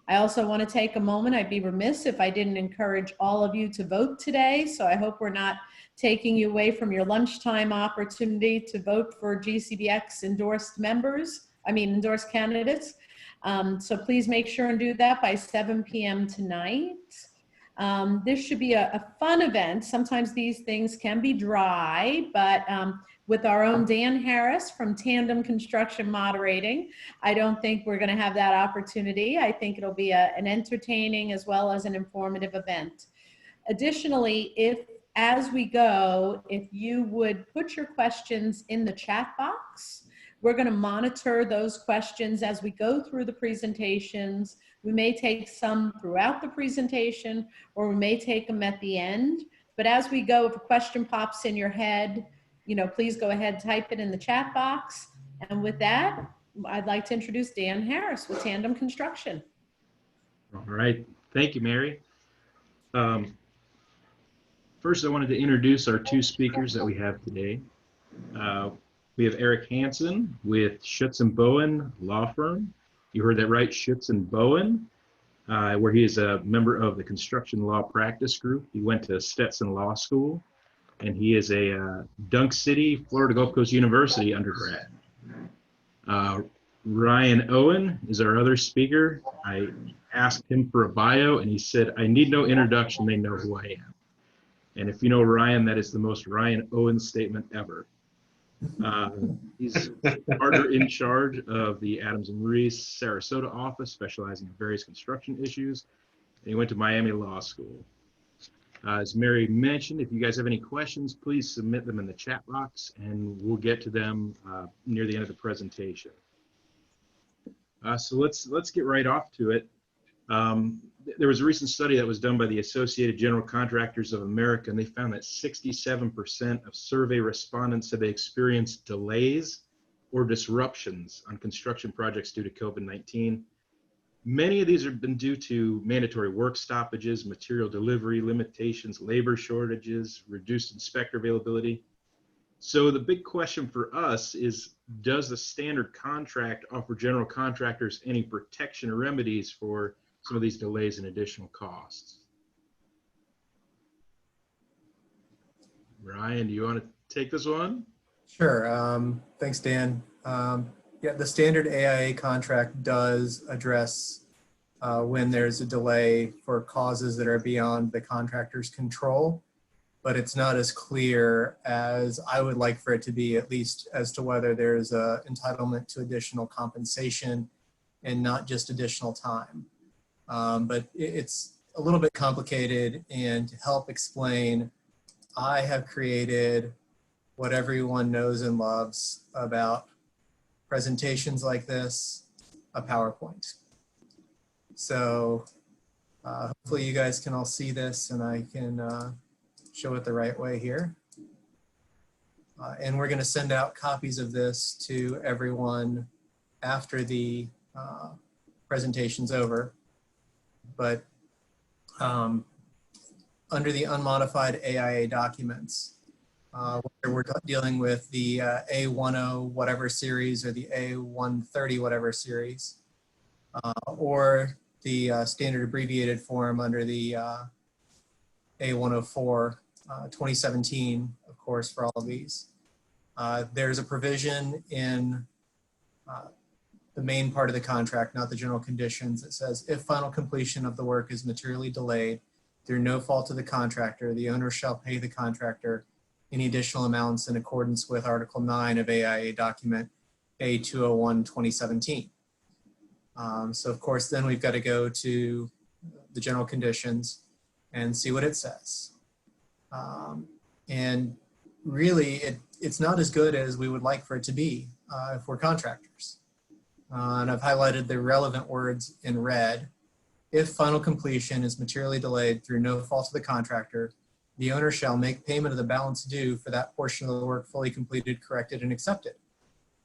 I also want to take a moment. I'd be remiss if I didn't encourage all of you to vote today. So I hope we're not taking you away from your lunchtime opportunity to vote for GCBX endorsed endorsed candidates. So please make sure and do that by 7 p.m. tonight. This should be a fun event. Sometimes these things can be dry, but with our own Dan Harris from Tandem Construction moderating, I don't think we're going to have that opportunity. I think it'll be an entertaining as well as an informative event. Additionally, as we go, if you would put your questions in the chat box, we're going to monitor those questions as we go through the presentations. We may take some throughout the presentation, or we may take them at the end. But as we go, if a question pops in your head, please go ahead, type it in the chat box. And with that, I'd like to introduce Dan Harris with Tandem Construction. All right. Thank you, Mary. First, I wanted to introduce our two speakers that we have today. We have Eric Hansen with Schutz & Bowen Law Firm. You heard that right, Schutz & Bowen, where he is a member of the Construction Law Practice Group. He went to Stetson Law School, and he is a Dunk City, Florida Gulf Coast University undergrad. Ryan Owen is our other speaker. I asked him for a bio, and he said, "I need no introduction, they know who I am." And if you know Ryan, that is the most Ryan Owen statement ever. He's partner in charge of the Adams and Marie Sarasota office, specializing in various construction issues. And he went to Miami Law School. As Mary mentioned, if you guys have any questions, please submit them in the chat box, and we'll get to them near the end of the presentation. So let's get right off to it. There was a recent study that was done by the Associated General Contractors of America, and they found that 67% of survey respondents said they experienced delays or disruptions on construction projects due to COVID-19. Many of these have been due to mandatory work stoppages, material delivery limitations, labor shortages, reduced inspector availability. So the big question for us is, does the standard contract offer general contractors any protection or remedies for some of these delays and additional costs? Ryan, do you want to take this one? Sure. Thanks, Dan. Yeah, the standard AIA contract does address when there's a delay for causes that are beyond the contractor's control, but it's not as clear as I would like for it to be, at least as to whether there's an entitlement to additional compensation and not just additional time. But it's a little bit complicated, and to help explain, I have created what everyone knows and loves about presentations like this, a PowerPoint. So hopefully you guys can all see this, and I can show it the right way here. And we're going to send out copies of this to everyone after the presentation's over. But under the unmodified AIA documents, whether we're dealing with the A10 whatever series or the A130 whatever series, or the standard abbreviated form under the A104 2017, of course, for all of these. There's a provision in the main part of the contract, not the general conditions. It says, if final completion of the work is materially delayed through no fault of the contractor, the owner shall pay the contractor any additional amounts in accordance with Article 9 of AIA document A201 2017. So of course, then we've got to go to the general conditions and see what it says. And really, it's not as good as we would like for it to be if we're contractors. And I've highlighted the relevant words in red. If final completion is materially delayed through no fault of the contractor, the owner shall make payment of the balance due for that portion of the work fully completed, corrected, and accepted.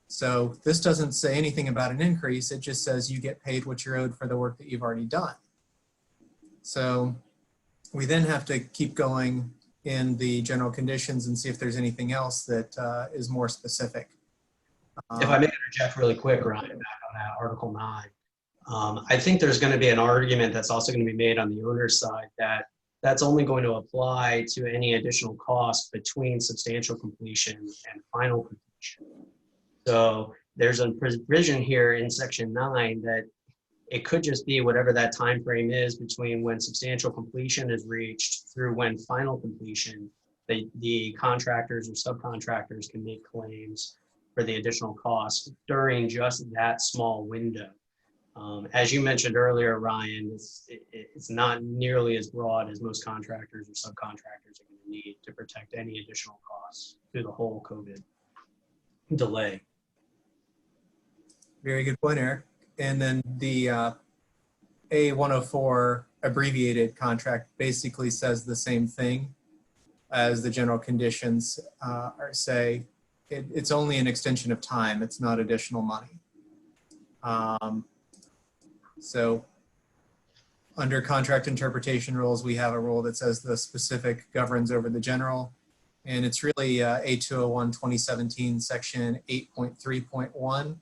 So this doesn't say anything about an increase. It just says you get paid what you're owed for the work that you've already done. So we then have to keep going in the general conditions and see if there's anything else that is more specific. If I may interject really quick, Ryan, back on that Article 9. I think there's going to be an argument that's also going to be made on the owner's side that that's only going to apply to any additional cost between substantial completion and final completion. So there's a provision here in section 9 that it could just be whatever that time frame is between when substantial completion is reached through when final completion, the contractors or subcontractors can make claims for the additional costs during just that small window. As you mentioned earlier, Ryan, it's not nearly as broad as most contractors or subcontractors are going to need to protect any additional costs through the whole COVID delay. Very good point, Eric. And then the A104 abbreviated contract basically says the same thing as the general conditions say. It's only an extension of time. It's not additional money. So under contract interpretation rules, we have a rule that says the specific governs over the general. And it's really A201 2017 section 8.3.1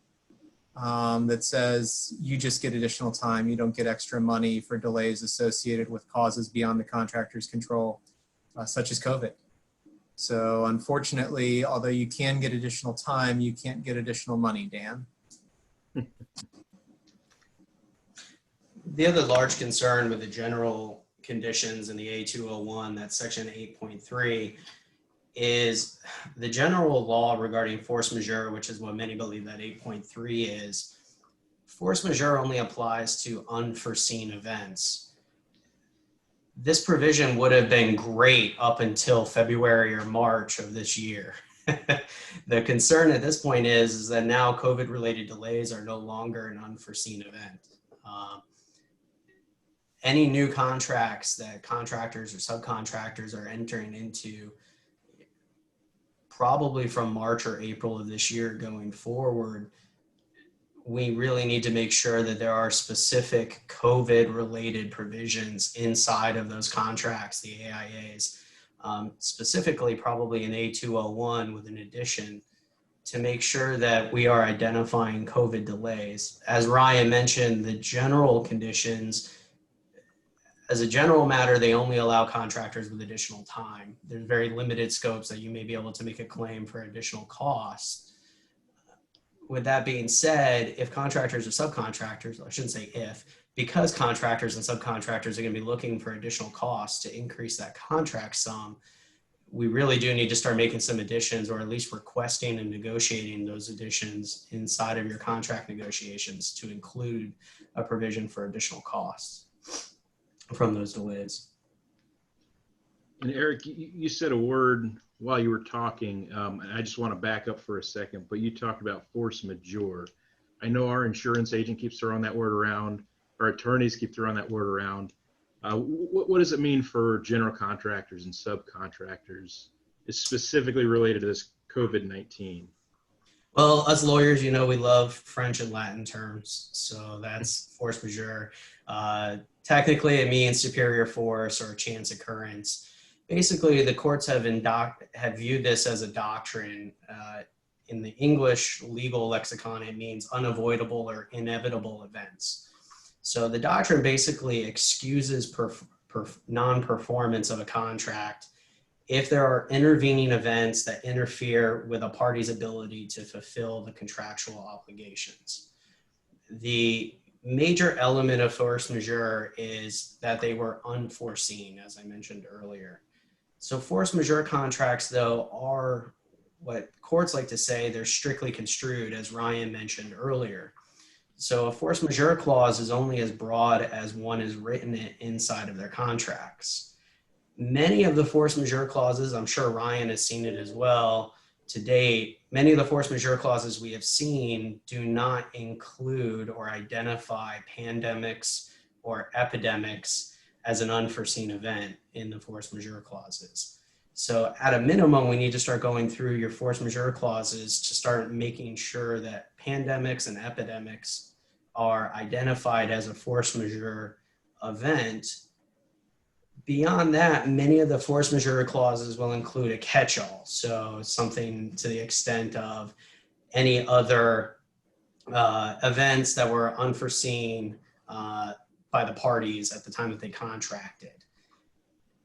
that says you just get additional time. You don't get extra money for delays associated with causes beyond the contractor's control, such as COVID. So unfortunately, although you can get additional time, you can't get additional money, Dan. The other large concern with the general conditions in the A201, that's section 8.3, is the general law regarding force majeure, which is what many believe that 8.3 is. Force majeure only applies to unforeseen events. This provision would have been great up until February or March of this year. The concern at this point is that now COVID-related delays are no longer an unforeseen event. Any new contracts that contractors or subcontractors are entering into, probably from March or April of this year going forward, we really need to make sure that there are specific COVID-related provisions inside of those contracts, the AIAs, specifically probably an A201 with an addition, to make sure that we are identifying COVID delays. As Ryan mentioned, the general conditions, as a general matter, they only allow contractors with additional time. There's very limited scopes that you may be able to make a claim for additional costs. With that being said, if contractors or subcontractors, I shouldn't say if, because contractors and subcontractors are going to be looking for additional costs to increase that contract sum, we really do need to start making some additions, or at least requesting and negotiating those additions inside of your contract negotiations to include a provision for additional costs from those delays. And Eric, you said a word while you were talking, and I just want to back up for a second, but you talked about force majeure. I know our insurance agent keeps throwing that word around, our attorneys keep throwing that word around. What does it mean for general contractors and subcontractors? It's specifically related to this COVID-19. Well, as lawyers, you know, we love French and Latin terms. So that's force majeure. Technically, it means superior force or chance occurrence. Basically, the courts have viewed this as a doctrine. In the English legal lexicon, it means unavoidable or inevitable events. So the doctrine basically excuses non-performance of a contract if there are intervening events that interfere with a party's ability to fulfill the contractual obligations. The major element of force majeure is that they were unforeseen, as I mentioned earlier. So force majeure contracts, though, are what courts like to say they're strictly construed, as Ryan mentioned earlier. So a force majeure clause is only as broad as one is written inside of their contracts. Many of the force majeure clauses, I'm sure Ryan has seen it as well to date, many of the force majeure clauses we have seen do not include or identify pandemics or epidemics as an unforeseen event in the force majeure clauses. So at a minimum, we need to start going through your force majeure clauses to start making sure that pandemics and epidemics are identified as a force majeure event. Beyond that, many of the force majeure clauses will include a catch-all. So something to the extent of any other events that were unforeseen by the parties at the time that they contracted.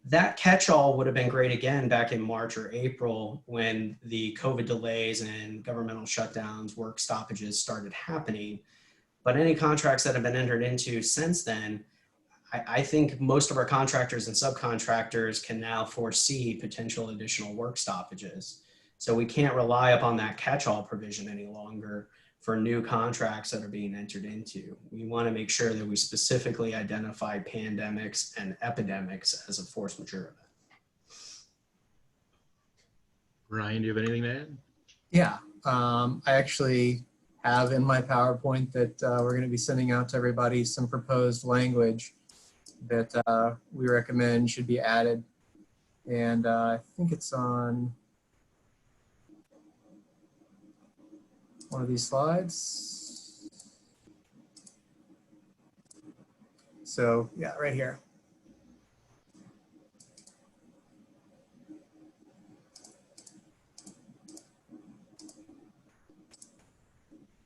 That catch-all would have been great again back in March or April when the COVID delays and governmental shutdowns, work stoppages started happening. But any contracts that have been entered into since then, I think most of our contractors and subcontractors can now foresee potential additional work stoppages. So we can't rely upon that catch-all provision any longer for new contracts that are being entered into. We want to make sure that we specifically identify pandemics and epidemics as a force majeure event. Ryan, do you have anything to add? Yeah, I actually have in my PowerPoint that we're going to be sending out to everybody some proposed language that we recommend should be added. And I think it's on one of these slides. So yeah, right here.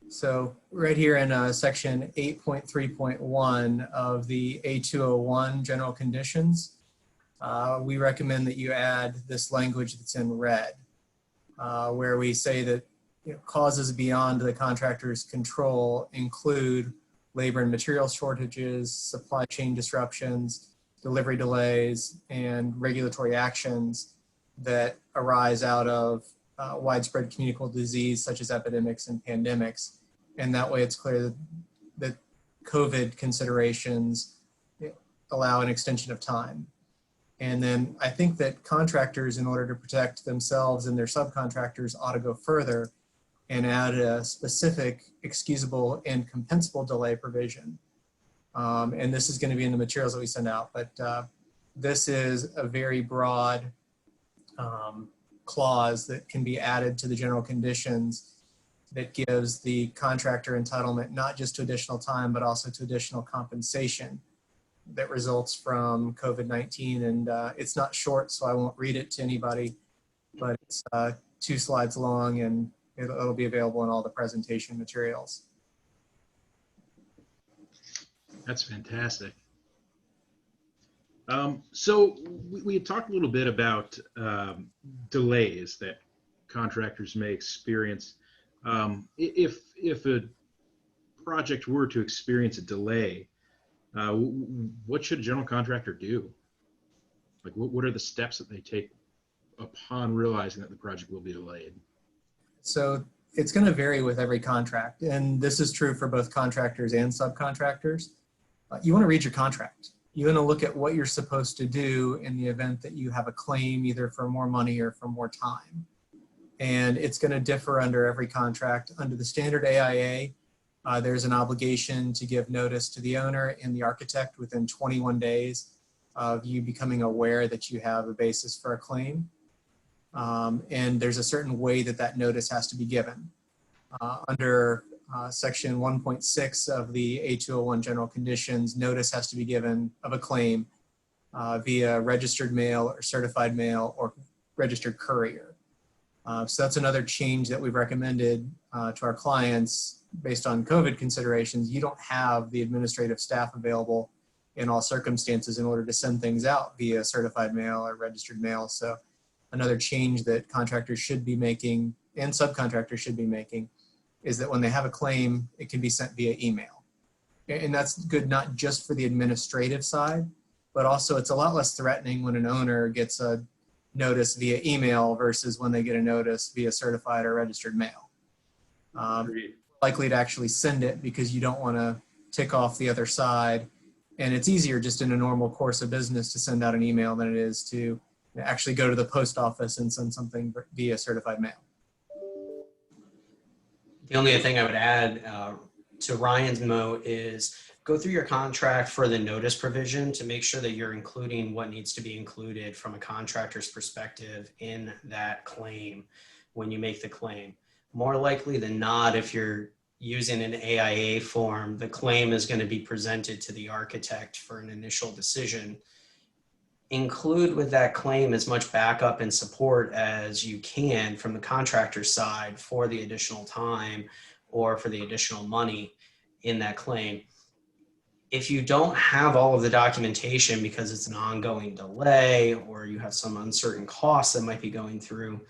So right here in section 8.3.1 of the A201 general conditions, we recommend that you add this language that's in red, where we say that causes beyond the contractor's control include labor and material shortages, supply chain disruptions, delivery delays, and regulatory actions that arise out of widespread communicable disease such as epidemics and pandemics. And that way it's clear that COVID considerations allow an extension of time. And then I think that contractors, in order to protect themselves and their subcontractors, ought to go further and add a specific excusable and compensable delay provision. And this is going to be in the materials that we send out, but this is a very broad clause that can be added to the general conditions that gives the contractor entitlement not just to additional time, but also to additional compensation that results from COVID-19. And it's not short, so I won't read it to anybody, but it's 2 slides long, and it'll be available in all the presentation materials. That's fantastic. So we had talked a little bit about delays that contractors may experience. If a project were to experience a delay, what should a general contractor do? Like, what are the steps that they take upon realizing that the project will be delayed? So it's going to vary with every contract, and this is true for both contractors and subcontractors. You want to read your contract. You want to look at what you're supposed to do in the event that you have a claim either for more money or for more time. And it's going to differ under every contract. Under the standard AIA, there's an obligation to give notice to the owner and the architect within 21 days of you becoming aware that you have a basis for a claim. And there's a certain way that that notice has to be given. Under section 1.6 of the A201 general conditions, notice has to be given of a claim via registered mail or certified mail or registered courier. So that's another change that we've recommended to our clients based on COVID considerations. You don't have the administrative staff available in all circumstances in order to send things out via certified mail or registered mail. So another change that contractors should be making and subcontractors should be making is that when they have a claim, it can be sent via email. And that's good not just for the administrative side, but also it's a lot less threatening when an owner gets a notice via email versus when they get a notice via certified or registered mail. Likely to actually send it because you don't want to tick off the other side. And it's easier just in a normal course of business to send out an email than it is to actually go to the post office and send something via certified mail. The only thing I would add to Ryan's note is go through your contract for the notice provision to make sure that you're including what needs to be included from a contractor's perspective in that claim when you make the claim. More likely than not, if you're using an AIA form, the claim is going to be presented to the architect for an initial decision. Include with that claim as much backup and support as you can from the contractor's side for the additional time or for the additional money in that claim. if you don't have all of the documentation because it's an ongoing delay or you have some uncertain costs that might be going through,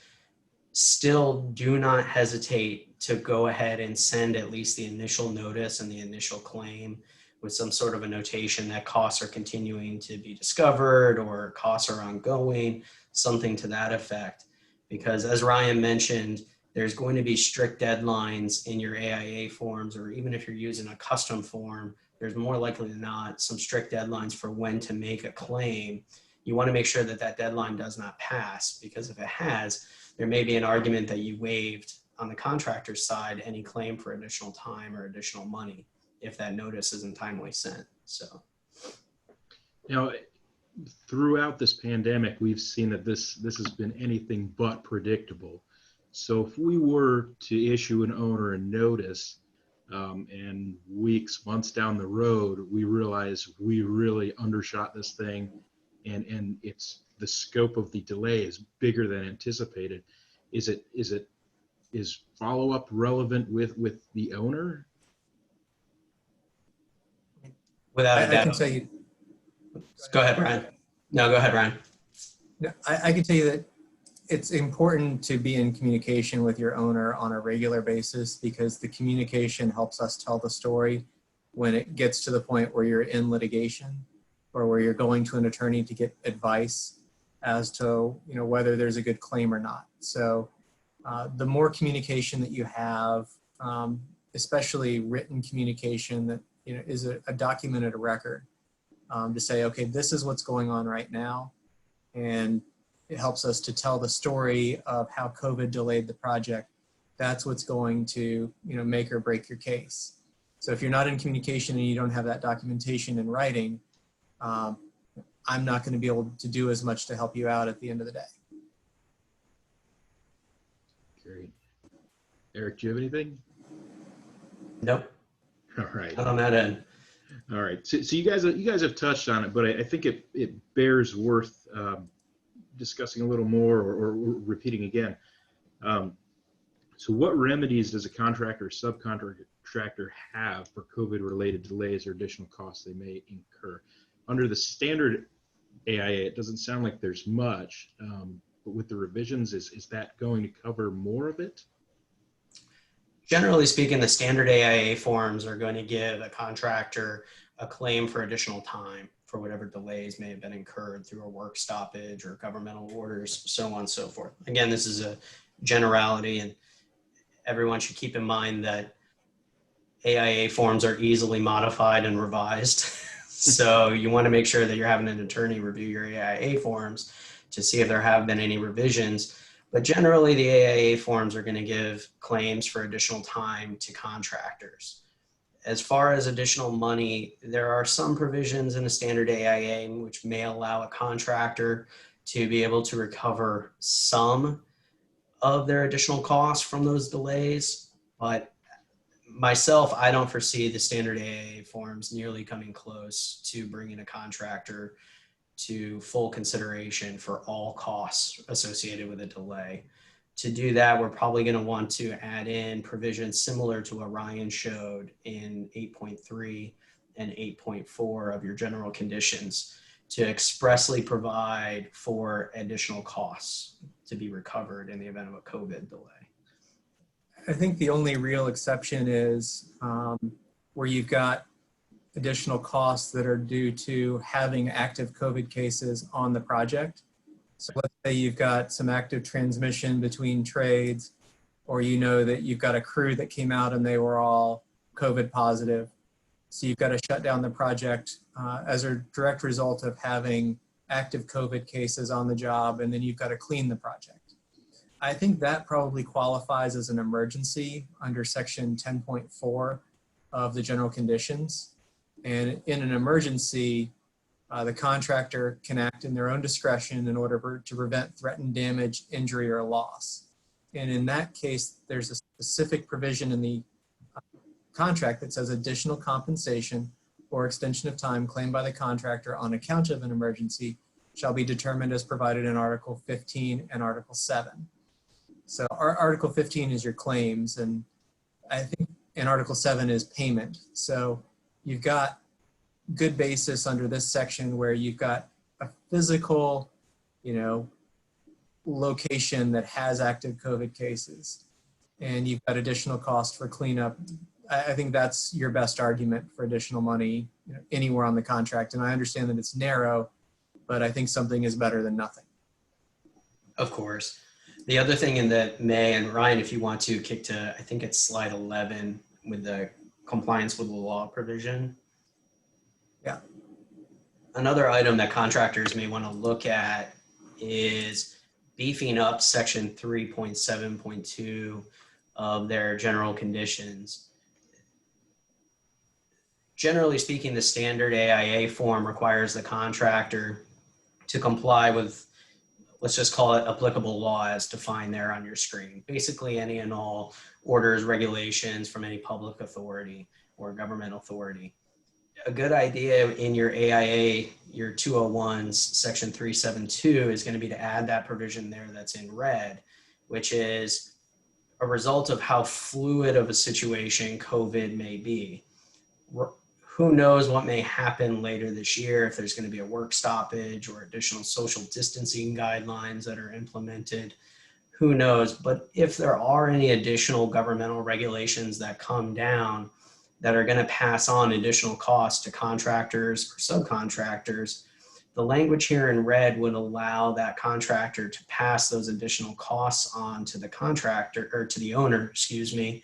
still do not hesitate to go ahead and send at least the initial notice and the initial claim with some sort of a notation that costs are continuing to be discovered or costs are ongoing, something to that effect. Because as Ryan mentioned, there's going to be strict deadlines in your AIA forms, or even if you're using a custom form, there's more likely than not some strict deadlines for when to make a claim. You want to make sure that that deadline does not pass, because if it has, there may be an argument that you waived on the contractor's side any claim for additional time or additional money if that notice isn't timely sent. So, You know, throughout this pandemic, we've seen that this has been anything but predictable. So if we were to issue an owner a notice, and weeks, months down the road, we realize we really undershot this thing, and it's the scope of the delay is bigger than anticipated. Is follow-up relevant with the owner? without a I doubt, can tell you. go ahead, Ryan. No, go ahead, Ryan. No, I can tell you that it's important to be in communication with your owner on a regular basis, because the communication helps us tell the story when it gets to the point where you're in litigation or where you're going to an attorney to get advice as to, you know, whether there's a good claim or not. So the more communication that you have, especially written communication that, you know, is a documented record, to say, okay, this is what's going on right now. And it helps us to tell the story of how COVID delayed the project. That's what's going to, you know, make or break your case. So if you're not in communication and you don't have that documentation in writing, I'm not going to be able to do as much to help you out at the end of the day. Great. Eric, do you have anything? Nope, All right. not on that end. All right. So you guys have touched on it, but I think it bears worth discussing a little more, or repeating again. So what remedies does a contractor or subcontractor have for COVID-related delays or additional costs they may incur? Under the standard AIA, it doesn't sound like there's much, but with the revisions, is that going to cover more of it? Generally speaking, the standard AIA forms are going to give a contractor a claim for additional time for whatever delays may have been incurred through a work stoppage or governmental orders, so on and so forth. Again, this is a generality, and everyone should keep in mind that AIA forms are easily modified and revised. So you want to make sure that you're having an attorney review your AIA forms to see if there have been any revisions. But generally, the AIA forms are going to give claims for additional time to contractors. As far as additional money, there are some provisions in the standard AIA which may allow a contractor to be able to recover some of their additional costs from those delays. But myself, I don't foresee the standard AIA forms nearly coming close to bringing a contractor to full consideration for all costs associated with a delay. To do that, we're probably going to want to add in provisions similar to what Ryan showed in 8.3 and 8.4 of your general conditions to expressly provide for additional costs to be recovered in the event of a COVID delay. I think the only real exception is where you've got additional costs that are due to having active COVID cases on the project. So let's say you've got some active transmission between trades, or you know that you've got a crew that came out and they were all COVID positive. So you've got to shut down the project as a direct result of having active COVID cases on the job, and then you've got to clean the project. I think that probably qualifies as an emergency under section 10.4 of the general conditions. And in an emergency, the contractor can act in their own discretion in order to prevent threatened damage, injury, or loss. And in that case, there's a specific provision in the contract that says additional compensation or extension of time claimed by the contractor on account of an emergency shall be determined as provided in Article 15 and Article 7. So Article 15 is your claims, and I think in Article 7 is payment. So you've got good basis under this section where you've got a physical, location that has active COVID cases, and you've got additional cost for cleanup. I think that's your best argument for additional money anywhere on the contract. And I understand that it's narrow, but I think something is better than nothing. Of course. The other thing in that May, and Ryan, if you want to kick to, I think it's slide 11 with the compliance with the law provision. Yeah. Another item that contractors may want to look at is beefing up section 3.7.2 of their general conditions. Generally speaking, the standard AIA form requires the contractor to comply with, let's just call it applicable law as defined there on your screen. Basically any and all orders, regulations from any public authority or government authority. A good idea in your AIA, your 201's section 372 is going to be to add that provision there that's in red, which is a result of how fluid of a situation COVID may be. Who knows what may happen later this year, if there's going to be a work stoppage or additional social distancing guidelines that are implemented. Who knows? But if there are any additional governmental regulations that come down that are going to pass on additional costs to contractors or subcontractors, the language here in red would allow that contractor to pass those additional costs on to the contractor, or to the owner, excuse me,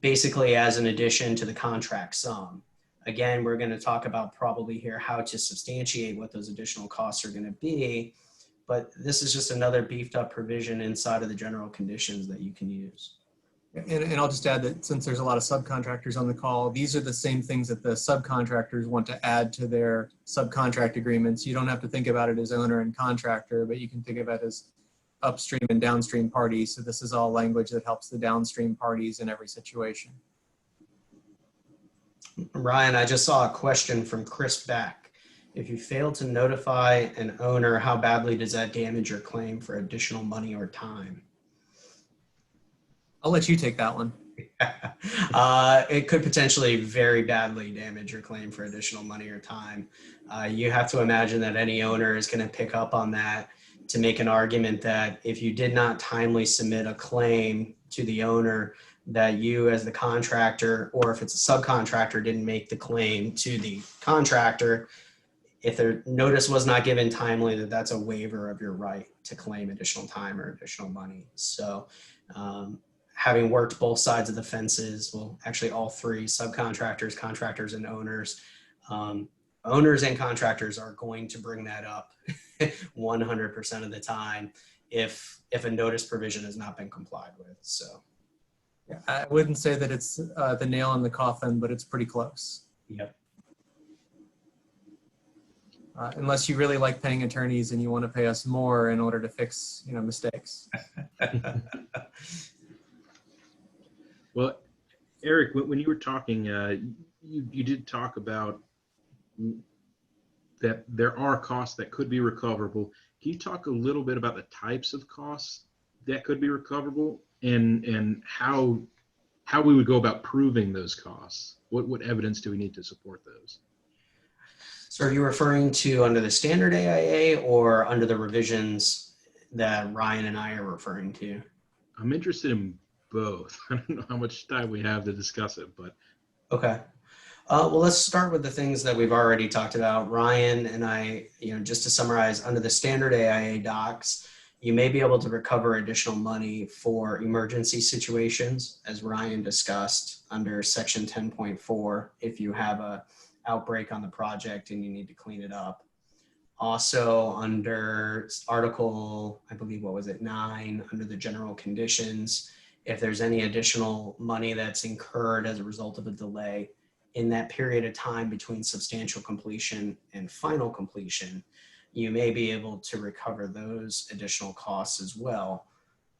basically as an addition to the contract sum. Again, we're going to talk about probably here how to substantiate what those additional costs are going to be, but this is just another beefed up provision inside of the general conditions that you can use. And I'll just add that since there's a lot of subcontractors on the call, these are the same things that the subcontractors want to add to their subcontract agreements. You don't have to think about it as owner and contractor, but you can think of it as upstream and downstream parties. So this is all language that helps the downstream parties in every situation. Ryan, I just saw a question from Chris Beck. If you fail to notify an owner, how badly does that damage your claim for additional money or time? I'll let you take that one. It could potentially very badly damage your claim for additional money or time. You have to imagine that any owner is going to pick up on that to make an argument that if you did not timely submit a claim to the owner, that you as the contractor, or if it's a subcontractor, didn't make the claim to the contractor, if their notice was not given timely, that's a waiver of your right to claim additional time or additional money. So having worked both sides of the fences, well, actually all three, subcontractors, contractors, and owners, owners and contractors are going to bring that up 100% of the time if a notice provision has not been complied with. So yeah, I wouldn't say that it's the nail in the coffin, but it's pretty close. Yep. Unless you really like paying attorneys and you want to pay us more in order to fix, mistakes. Well, Eric, when you were talking, you did talk about that there are costs that could be recoverable. Can you talk a little bit about the types of costs that could be recoverable and how we would go about proving those costs? What evidence do we need to support those? So are you referring to under the standard AIA or under the revisions that Ryan and I are referring to? I'm interested in both. I don't know how much time we have to discuss it, but. Okay. Well, let's start with the things that we've already talked about. Ryan and I, just to summarize, under the standard AIA docs, you may be able to recover additional money for emergency situations, as Ryan discussed, under section 10.4, if you have a outbreak on the project and you need to clean it up. Also under article, I believe, 9, under the general conditions, if there's any additional money that's incurred as a result of a delay in that period of time between substantial completion and final completion, you may be able to recover those additional costs as well.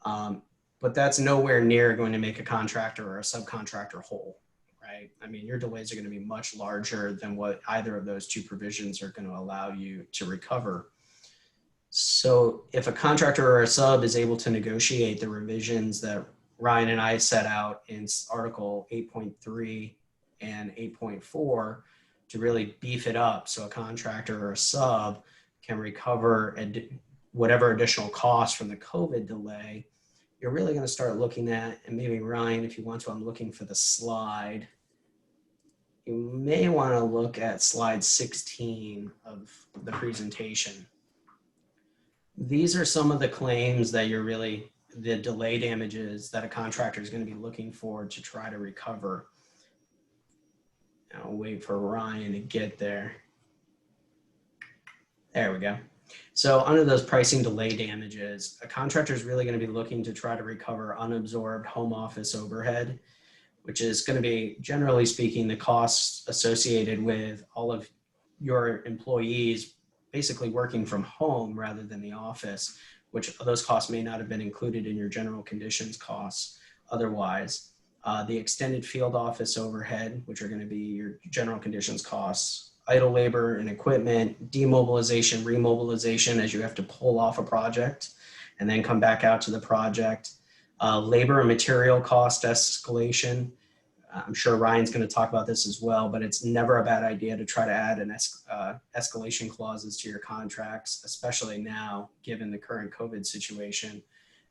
But that's nowhere near going to make a contractor or a subcontractor whole, right? I mean, your delays are going to be much larger than what either of those two provisions are going to allow you to recover. So if a contractor or a sub is able to negotiate the revisions that Ryan and I set out in article 8.3 and 8.4 to really beef it up so a contractor or a sub can recover whatever additional costs from the COVID delay, you're really going to start looking at, and maybe Ryan, if you want to, I'm looking for the slide. You may want to look at slide 16 of the presentation. These are some of the claims that the delay damages that a contractor is going to be looking for to try to recover. I'll wait for Ryan to get there. There we go. So under those pricing delay damages, a contractor is really going to be looking to try to recover unabsorbed home office overhead, which is going to be, generally speaking, the costs associated with all of your employees basically working from home rather than the office, which those costs may not have been included in your general conditions costs otherwise. The extended field office overhead, which are going to be your general conditions costs, idle labor and equipment, demobilization, remobilization as you have to pull off a project and then come back out to the project, labor and material cost escalation. I'm sure Ryan's going to talk about this as well, but it's never a bad idea to try to add an escalation clauses to your contracts, especially now, given the current COVID situation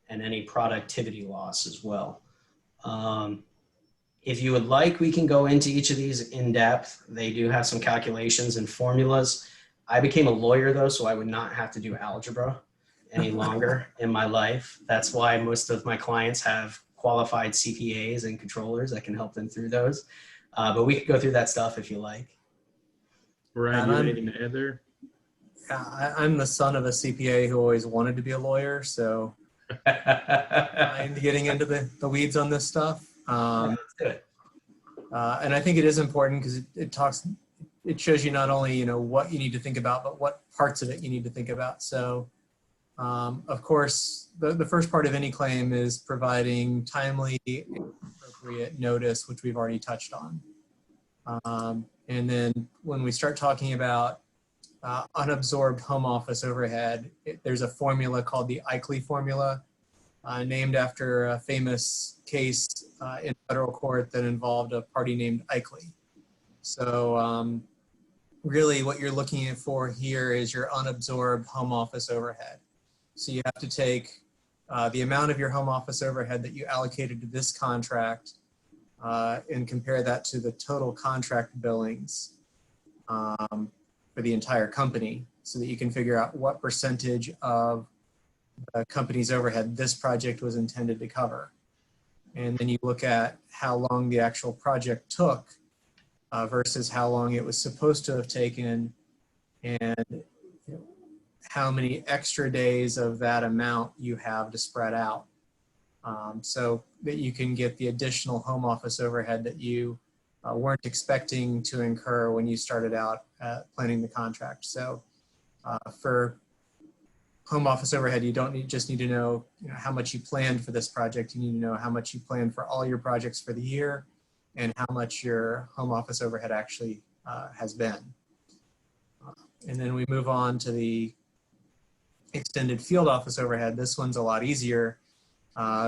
and any productivity loss as well. If you would like, we can go into each of these in depth. They do have some calculations and formulas. I became a lawyer though, so I would not have to do algebra any longer in my life. That's why most of my clients have qualified CPAs and controllers that can help them through those. But we could go through that stuff if you like. Ryan, do you have anything to add there? I'm the son of a CPA who always wanted to be a lawyer, so I'm getting into the weeds on this stuff. Let's do it. And I think it is important because it shows you not only, what you need to think about, but what parts of it you need to think about. So, of course, the first part of any claim is providing timely and appropriate notice, which we've already touched on. And then when we start talking about unabsorbed home office overhead, there's a formula called the Eichle formula, named after a famous case in federal court that involved a party named Eichle. So really what you're looking for here is your unabsorbed home office overhead. So you have to take the amount of your home office overhead that you allocated to this contract and compare that to the total contract billings for the entire company so that you can figure out what percentage of the company's overhead this project was intended to cover. And then you look at how long the actual project took versus how long it was supposed to have taken, and how many extra days of that amount you have to spread out, so that you can get the additional home office overhead that you weren't expecting to incur when you started out planning the contract. So for home office overhead, you don't just need to know, how much you planned for this project. You need to know how much you planned for all your projects for the year and how much your home office overhead actually has been. And then we move on to the extended field office overhead. This one's a lot easier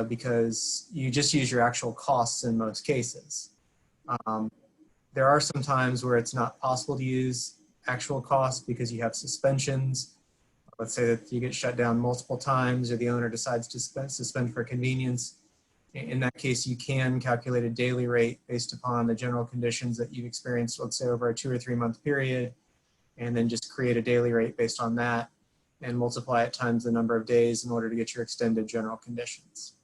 because you just use your actual costs in most cases. There are some times where it's not possible to use actual costs because you have suspensions. Let's say that you get shut down multiple times or the owner decides to suspend for convenience. In that case, you can calculate a daily rate based upon the general conditions that you've experienced, let's say over a 2 or 3 month period, and then just create a daily rate based on that and multiply it times the number of days in order to get your extended general conditions.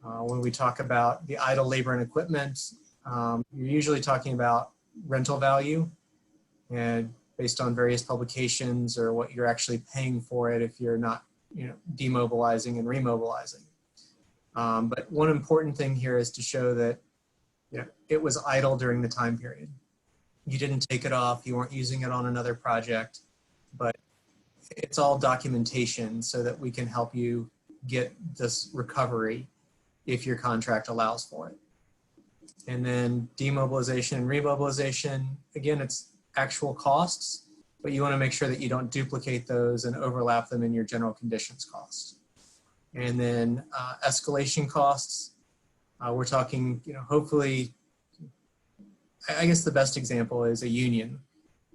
When we talk about the idle labor and equipment, you're usually talking about rental value, and based on various publications or what you're actually paying for it if you're not, demobilizing and remobilizing. But one important thing here is to show that, it was idle during the time period. You didn't take it off, you weren't using it on another project, but it's all documentation so that we can help you get this recovery if your contract allows for it. And then demobilization and remobilization, again, it's actual costs, but you want to make sure that you don't duplicate those and overlap them in your general conditions costs. And then escalation costs, we're talking, hopefully I guess the best example is a union.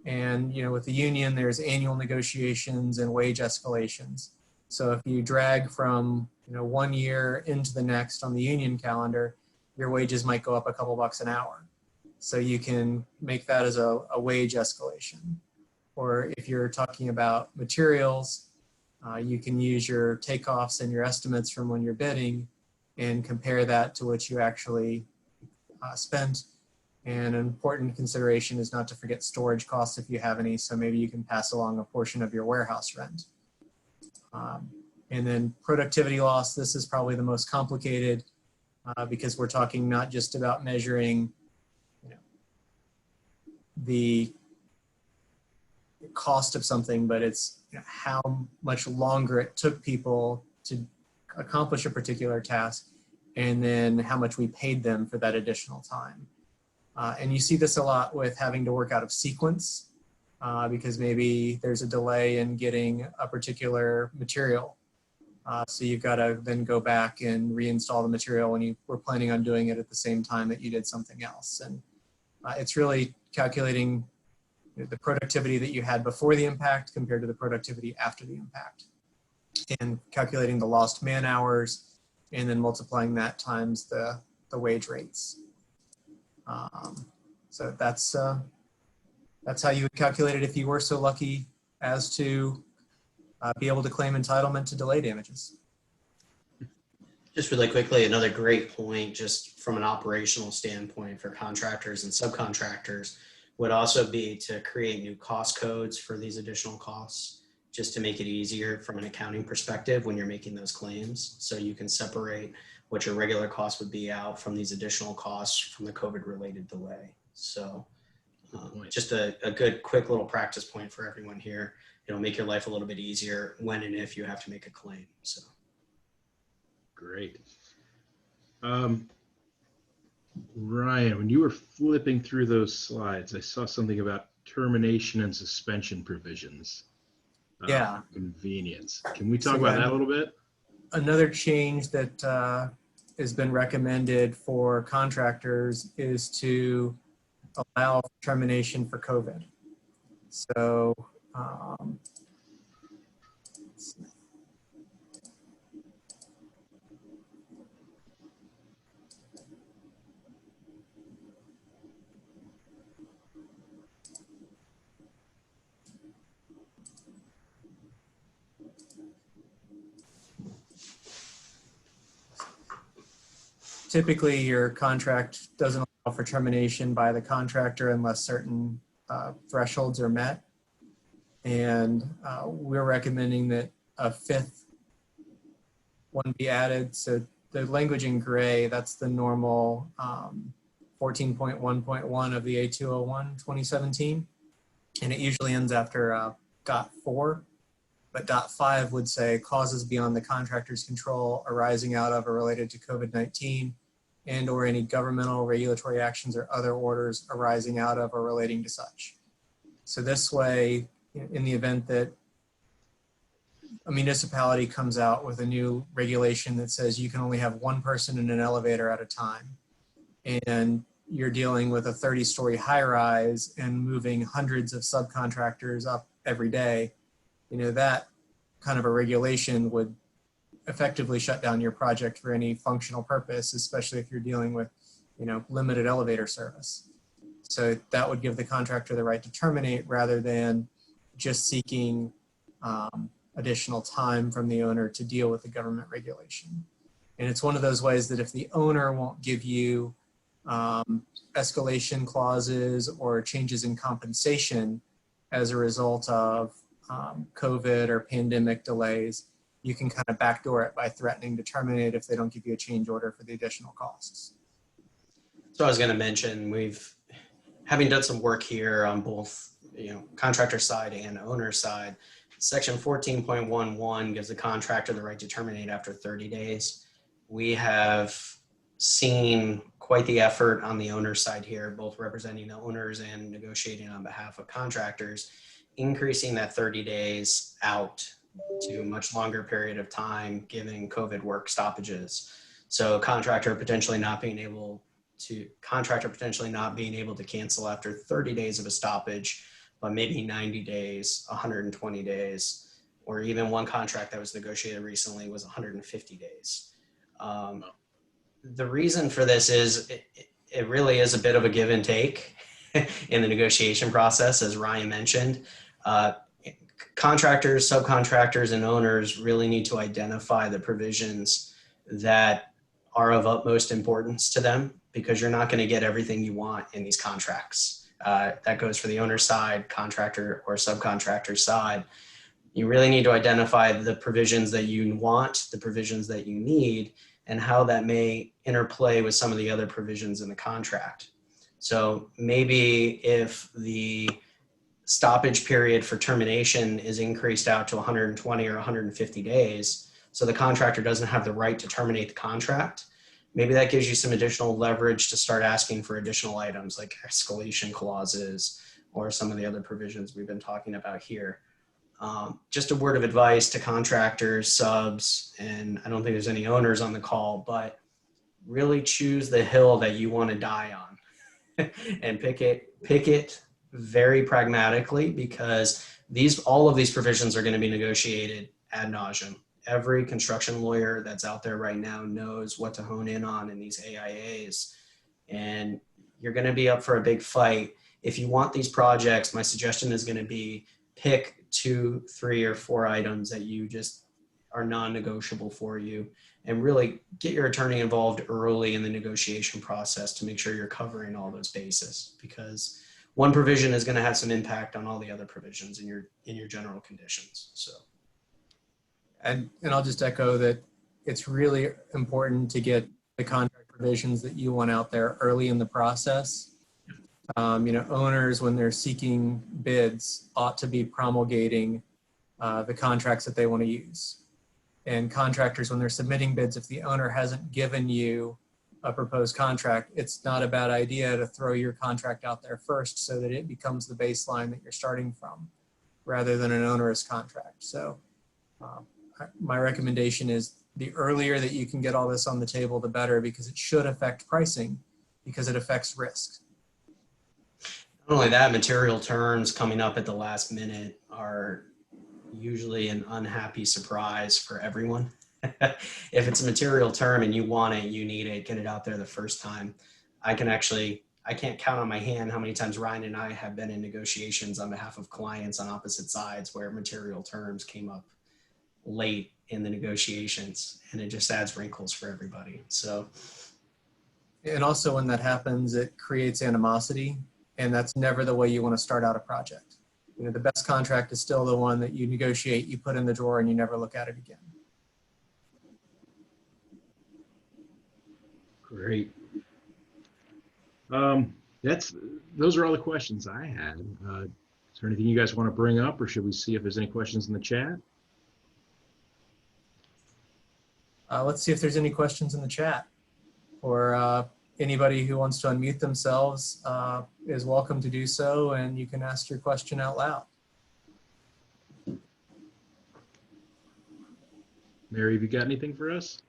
And, with the union, there's annual negotiations and wage escalations. So if you drag from, 1 year into the next on the union calendar, your wages might go up a couple bucks an hour. So you can make that as a wage escalation. Or if you're talking about materials, you can use your takeoffs and your estimates from when you're bidding and compare that to what you actually spent. And an important consideration is not to forget storage costs if you have any. So maybe you can pass along a portion of your warehouse rent. And then productivity loss, this is probably the most complicated because we're talking not just about measuring the cost of something, but it's how much longer it took people to accomplish a particular task, and then how much we paid them for that additional time. And you see this a lot with having to work out of sequence because maybe there's a delay in getting a particular material. So you've got to then go back and reinstall the material when you were planning on doing it at the same time that you did something else. And it's really calculating the productivity that you had before the impact compared to the productivity after the impact, and calculating the lost man hours, and then multiplying that times the wage rates. So that's how you would calculate it if you were so lucky as to be able to claim entitlement to delay damages. Just really quickly, another great point just from an operational standpoint for contractors and subcontractors would also be to create new cost codes for these additional costs, just to make it easier from an accounting perspective when you're making those claims. So you can separate what your regular costs would be out from these additional costs from the COVID related delay. So just a good quick little practice point for everyone here. It'll make your life a little bit easier when and if you have to make a claim. So great. Ryan, when you were flipping through those slides, I saw something about termination and suspension provisions. Yeah. Convenience. Can we talk about that a little bit? Another change that has been recommended for contractors is to allow termination for COVID. So, typically your contract doesn't allow for termination by the contractor unless certain thresholds are met. And we're recommending that a fifth one be added. So the language in gray, that's the normal 14.1.1 of the A201 2017. And it usually ends after dot 4. But dot 5 would say causes beyond the contractor's control arising out of or related to COVID-19 and or any governmental regulatory actions or other orders arising out of or relating to such. So this way, in the event that a municipality comes out with a new regulation that says you can only have one person in an elevator at a time, and you're dealing with a 30-story high-rise and moving hundreds of subcontractors up every day, that kind of a regulation would effectively shut down your project for any functional purpose, especially if you're dealing with, limited elevator service. So that would give the contractor the right to terminate rather than just seeking additional time from the owner to deal with the government regulation. And it's one of those ways that if the owner won't give you escalation clauses or changes in compensation as a result of COVID or pandemic delays, you can kind of backdoor it by threatening to terminate if they don't give you a change order for the additional costs. So I was going to mention, having done some work here on both, contractor side and owner side, section 14.11 gives the contractor the right to terminate after 30 days. We have seen quite the effort on the owner side here, both representing the owners and negotiating on behalf of contractors, increasing that 30 days out to a much longer period of time, given COVID work stoppages. So a contractor potentially not being able to contractor potentially not being able to cancel after 30 days of a stoppage, but maybe 90 days, 120 days, or even one contract that was negotiated recently was 150 days. The reason for this is it really is a bit of a give and take in the negotiation process, as Ryan mentioned. Contractors, subcontractors, and owners really need to identify the provisions that are of utmost importance to them, because you're not going to get everything you want in these contracts. That goes for the owner side, contractor or subcontractor side. You really need to identify the provisions that you want, the provisions that you need, and how that may interplay with some of the other provisions in the contract. So maybe if the stoppage period for termination is increased out to 120 or 150 days, so the contractor doesn't have the right to terminate the contract, maybe that gives you some additional leverage to start asking for additional items like escalation clauses or some of the other provisions we've been talking about here. Just a word of advice to contractors, subs, and I don't think there's any owners on the call, but really choose the hill that you want to die on and pick it very pragmatically, because all of these provisions are going to be negotiated ad nauseum. Every construction lawyer that's out there right now knows what to hone in on in these AIAs, and you're going to be up for a big fight. If you want these projects, my suggestion is going to be pick 2, 3, or 4 items that you just are non-negotiable for you, and really get your attorney involved early in the negotiation process to make sure you're covering all those bases, because one provision is going to have some impact on all the other provisions in your general conditions. So, And I'll just echo that it's really important to get the contract provisions that you want out there early in the process. Owners, when they're seeking bids, ought to be promulgating the contracts that they want to use. And contractors, when they're submitting bids, if the owner hasn't given you a proposed contract, it's not a bad idea to throw your contract out there first so that it becomes the baseline that you're starting from, rather than an onerous contract. So my recommendation is the earlier that you can get all this on the table, the better, because it should affect pricing, because it affects risk. not only that, material terms coming up at the last minute are usually an unhappy surprise for everyone. If it's a material term and you want it, you need it, get it out there the first time. I can't count on my hand how many times Ryan and I have been in negotiations on behalf of clients on opposite sides where material terms came up late in the negotiations, and it just adds wrinkles for everybody. So, And also when that happens, it creates animosity, and that's never the way you want to start out a project. The best contract is still the one that you negotiate, you put in the drawer, and you never look at it again. Great. Those are all the questions I had. Is there anything you guys want to bring up, or should we see if there's any questions in the chat? Let's see if there's any questions in the chat, or anybody who wants to unmute themselves is welcome to do so, and you can ask your question out loud. Mary, have you got anything for us?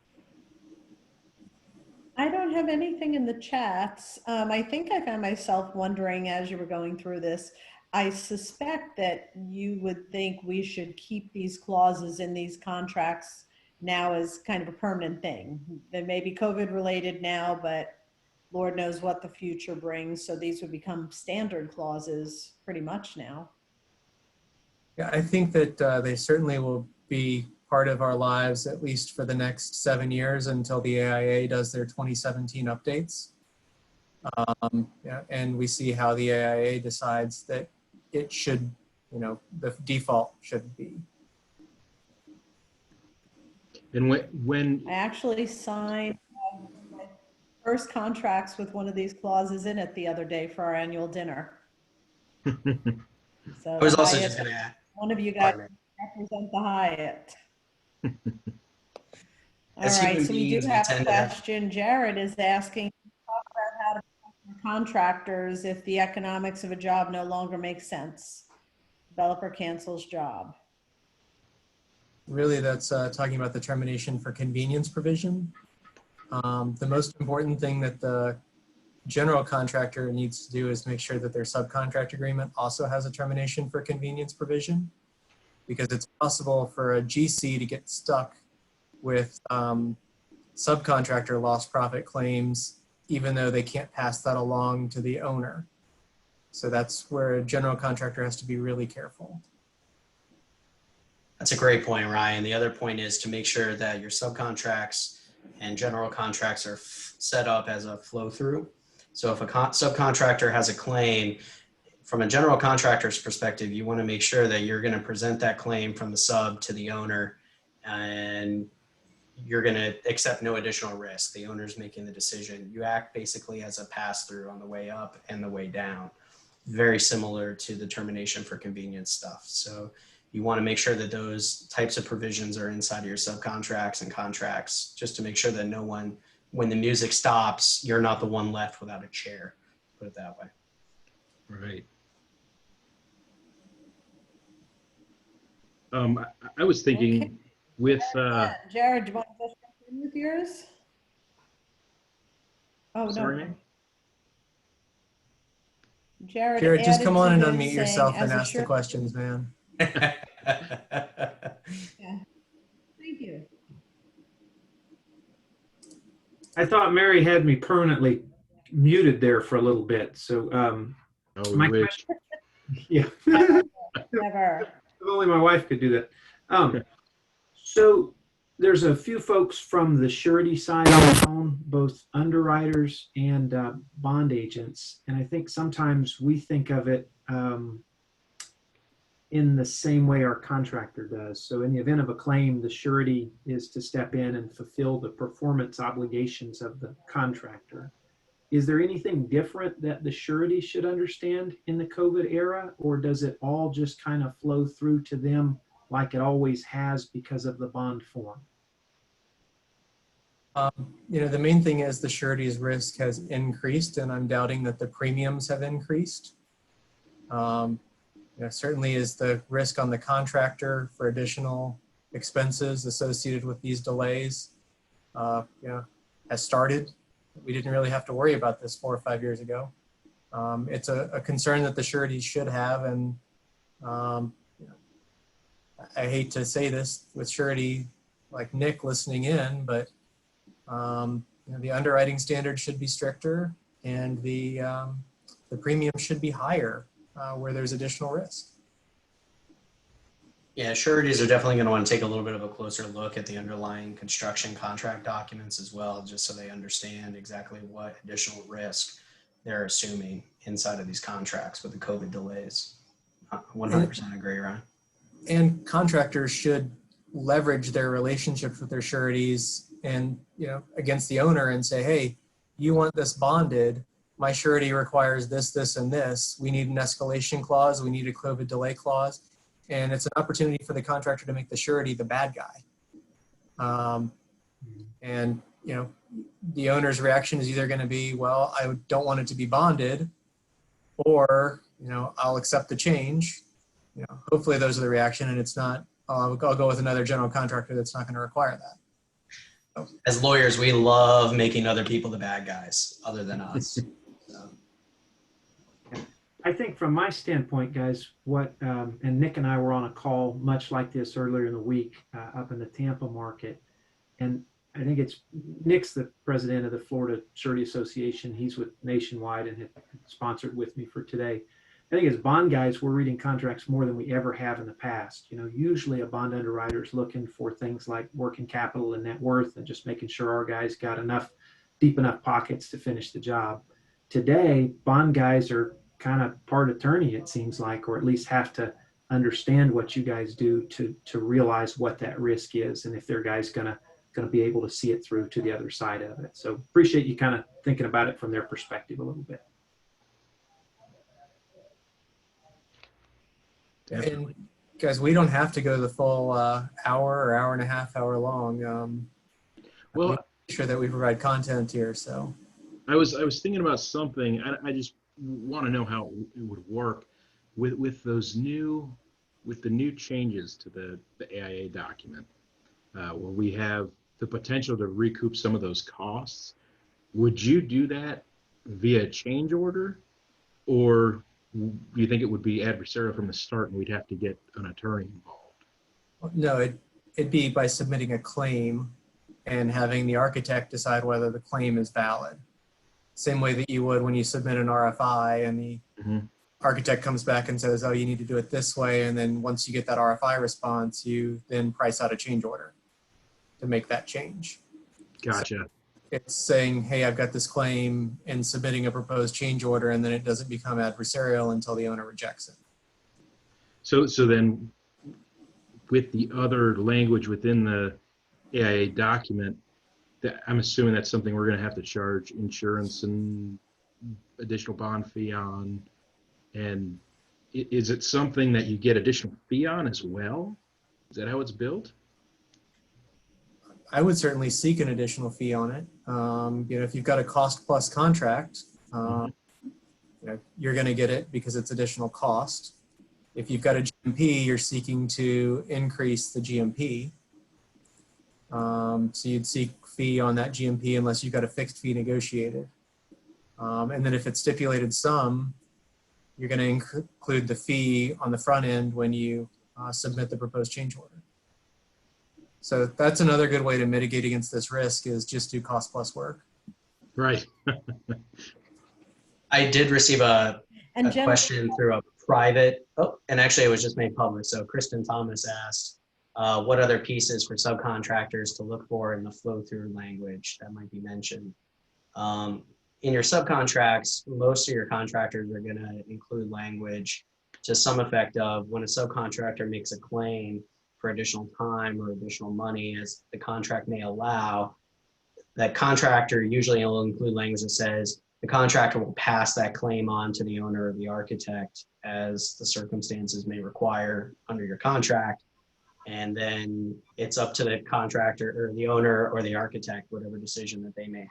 I don't have anything in the chats. I think I found myself wondering as you were going through this, I suspect that you would think we should keep these clauses in these contracts now as kind of a permanent thing. They may be COVID related now, but Lord knows what the future brings. So these would become standard clauses pretty much now. Yeah, I think that they certainly will be part of our lives, at least for the next 7 years, until the AIA does their 2017 updates. And we see how the AIA decides that it should, the default should be. And when I actually signed my first contracts with one of these clauses in it the other day for our annual dinner. So I was also just going to add. One of you guys represent the Hyatt. All right, so we do have a question. Jared is asking, talk about how to protect contractors if the economics of a job no longer makes sense. Developer cancels job. Really, that's talking about the termination for convenience provision. The most important thing that the general contractor needs to do is make sure that their subcontract agreement also has a termination for convenience provision, because it's possible for a GC to get stuck with subcontractor lost profit claims, even though they can't pass that along to the owner. So that's where a general contractor has to be really careful. That's a great point, Ryan. The other point is to make sure that your subcontracts and general contracts are set up as a flow through. So if a subcontractor has a claim, from a general contractor's perspective, you want to make sure that you're going to present that claim from the sub to the owner, and you're going to accept no additional risk. The owner's making the decision. You act basically as a pass through on the way up and the way down. Very similar to the termination for convenience stuff. So you want to make sure that those types of provisions are inside of your subcontracts and contracts, just to make sure that no one, when the music stops, you're not the one left without a chair, put it that way. Right. I was thinking Okay. with, Jared, do you want to just jump in with yours? Oh, sorry, no. ma'am? Jared, just added come on to and his unmute saying, yourself as and a ask the sure- questions, man. Yeah. Thank you. I thought Mary had me permanently muted there for a little bit. So, Oh, we my wish. yeah, Never. if only my wife could do that. So there's a few folks from the surety side on the phone, both underwriters and bond agents. And I think sometimes we think of it in the same way our contractor does. So in the event of a claim, the surety is to step in and fulfill the performance obligations of the contractor. Is there anything different that the surety should understand in the COVID era, or does it all just kind of flow through to them like it always has because of the bond form? The main thing is the surety's risk has increased, and I'm doubting that the premiums have increased. Certainly is the risk on the contractor for additional expenses associated with these delays, has started. We didn't really have to worry about this 4 or 5 years ago. It's a concern that the surety should have, and I hate to say this with surety like Nick listening in, but the underwriting standards should be stricter, and the premium should be higher where there's additional risk. Yeah, sureties are definitely going to want to take a little bit of a closer look at the underlying construction contract documents as well, just so they understand exactly what additional risk they're assuming inside of these contracts with the COVID delays. 100% agree, Ryan. And contractors should leverage their relationships with their sureties and against the owner and say, hey, you want this bonded, my surety requires this, this, and this. We need an escalation clause. We need a COVID delay clause. And it's an opportunity for the contractor to make the surety the bad guy. And the owner's reaction is either going to be, well, I don't want it to be bonded, or, I'll accept the change. Hopefully those are the reaction, and it's not, I'll go with another general contractor that's not going to require that. As lawyers, we love making other people the bad guys other than us. So. I think from my standpoint, guys, and Nick and I were on a call much like this earlier in the week up in the Tampa market. And I think Nick's the president of the Florida Surety Association. He's with Nationwide and had sponsored with me for today. I think as bond guys, we're reading contracts more than we ever have in the past. Usually a bond underwriter is looking for things like working capital and net worth and just making sure our guys got deep enough pockets to finish the job. Today, bond guys are kind of part attorney, it seems like, or at least have to understand what you guys do to realize what that risk is and if their guy's gonna be able to see it through to the other side of it. So appreciate you kind of thinking about it from their perspective a little bit. And guys, we don't have to go the full hour or hour and a half, hour long. Well, make sure that we provide content here. So I was thinking about something. I just want to know how it would work with the new changes to the AIA document, where we have the potential to recoup some of those costs. Would you do that via change order, or do you think it would be adversarial from the start and we'd have to get an attorney involved? No, it'd be by submitting a claim and having the architect decide whether the claim is valid. Same way that you would when you submit an RFI and the architect comes back and says, oh, you need to do it this way. And then once you get that RFI response, you then price out a change order to make that change. Gotcha. So it's saying, hey, I've got this claim, and submitting a proposed change order, and then it doesn't become adversarial until the owner rejects it. So then with the other language within the AIA document, that I'm assuming that's something we're going to have to charge insurance and additional bond fee on. And is it something that you get additional fee on as well? Is that how it's built? I would certainly seek an additional fee on it. If you've got a cost plus contract, you're going to get it because it's additional cost. If you've got a GMP, you're seeking to increase the GMP. So you'd seek fee on that GMP unless you've got a fixed fee negotiated. And then if it's stipulated sum, you're going to include the fee on the front end when you submit the proposed change order. So that's another good way to mitigate against this risk, is just do cost plus work. Right. I did receive a And Jen, question through a private, and actually it was just made public. So Kristen Thomas asked, what other pieces for subcontractors to look for in the flow through language that might be mentioned? In your subcontracts, most of your contractors are going to include language to some effect of, when a subcontractor makes a claim for additional time or additional money as the contract may allow, that contractor usually will include language that says the contractor will pass that claim on to the owner or the architect as the circumstances may require under your contract. And then it's up to the contractor or the owner or the architect, whatever decision that they may have.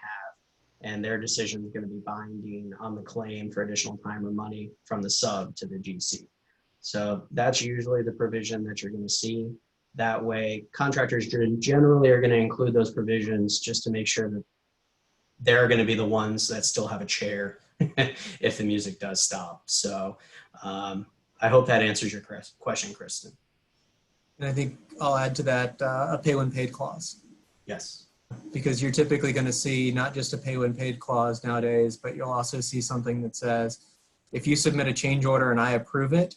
And their decision is going to be binding on the claim for additional time or money from the sub to the GC. So that's usually the provision that you're going to see. That way, contractors generally are going to include those provisions just to make sure that they're going to be the ones that still have a chair if the music does stop. So I hope that answers your question, Kristen. And I think I'll add to that a pay when paid clause. Yes. Because you're typically going to see not just a pay when paid clause nowadays, but you'll also see something that says, if you submit a change order and I approve it,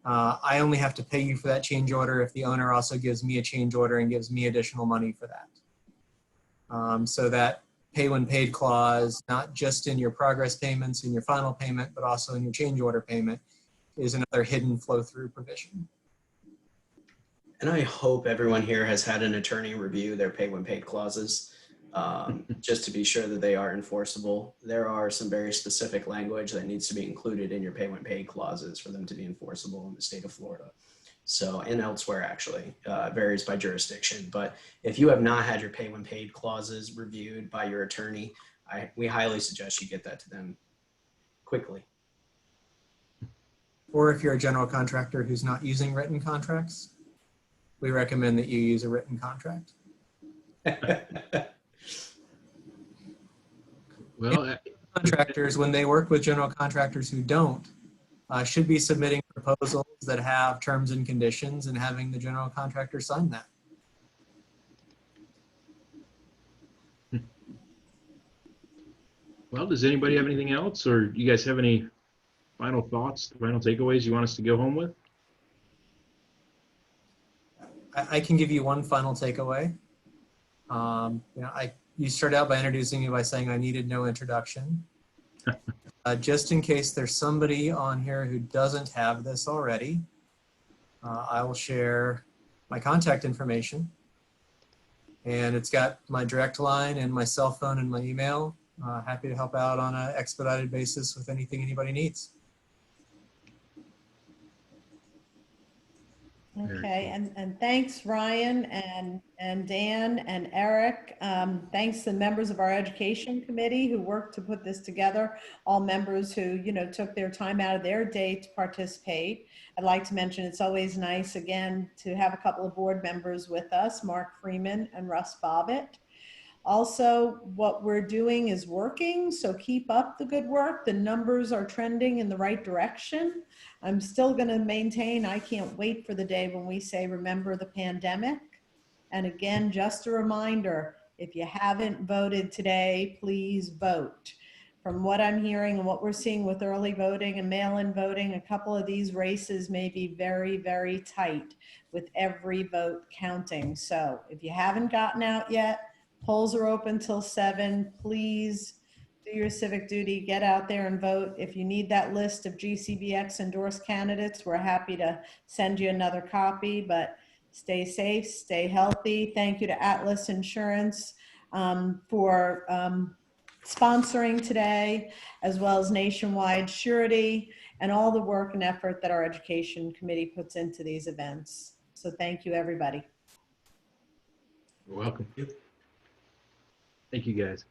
I only have to pay you for that change order if the owner also gives me a change order and gives me additional money for that. So that pay when paid clause, not just in your progress payments in your final payment, but also in your change order payment, is another hidden flow through provision. And I hope everyone here has had an attorney review their pay when paid clauses, just to be sure that they are enforceable. There are some very specific language that needs to be included in your pay when paid clauses for them to be enforceable in the state of Florida. So, and elsewhere actually, varies by jurisdiction. But if you have not had your pay when paid clauses reviewed by your attorney, we highly suggest you get that to them quickly. Or if you're a general contractor who's not using written contracts, we recommend that you use a written contract. Well, Contractors, when they work with general contractors who don't, should be submitting proposals that have terms and conditions and having the general contractor sign that. well, does anybody have anything else, or do you guys have any final thoughts, final takeaways you want us to go home with? I can give you one final takeaway. You started out by introducing me by saying I needed no introduction. Just in case there's somebody on here who doesn't have this already, I will share my contact information. And it's got my direct line and my cell phone and my email. Happy to help out on an expedited basis with anything anybody needs. okay, and thanks Ryan and Dan and Eric. Thanks to the members of our education committee who worked to put this together, all members who, took their time out of their day to participate. I'd like to mention it's always nice again to have a couple of board members with us, Mark Freeman and Russ Bobbitt. Also, what we're doing is working, so keep up the good work. The numbers are trending in the right direction. I'm still going to maintain, I can't wait for the day when we say, remember the pandemic. And again, just a reminder, if you haven't voted today, please vote. From what I'm hearing and what we're seeing with early voting and mail-in voting, a couple of these races may be very, very tight with every vote counting. So if you haven't gotten out yet, polls are open till 7. Please do your civic duty, get out there and vote. If you need that list of GCBX endorsed candidates, we're happy to send you another copy, but stay safe, stay healthy. Thank you to Atlas Insurance for sponsoring today, as well as Nationwide Surety and all the work and effort that our education committee puts into these events. So thank you, everybody. You're welcome. Thank you, guys.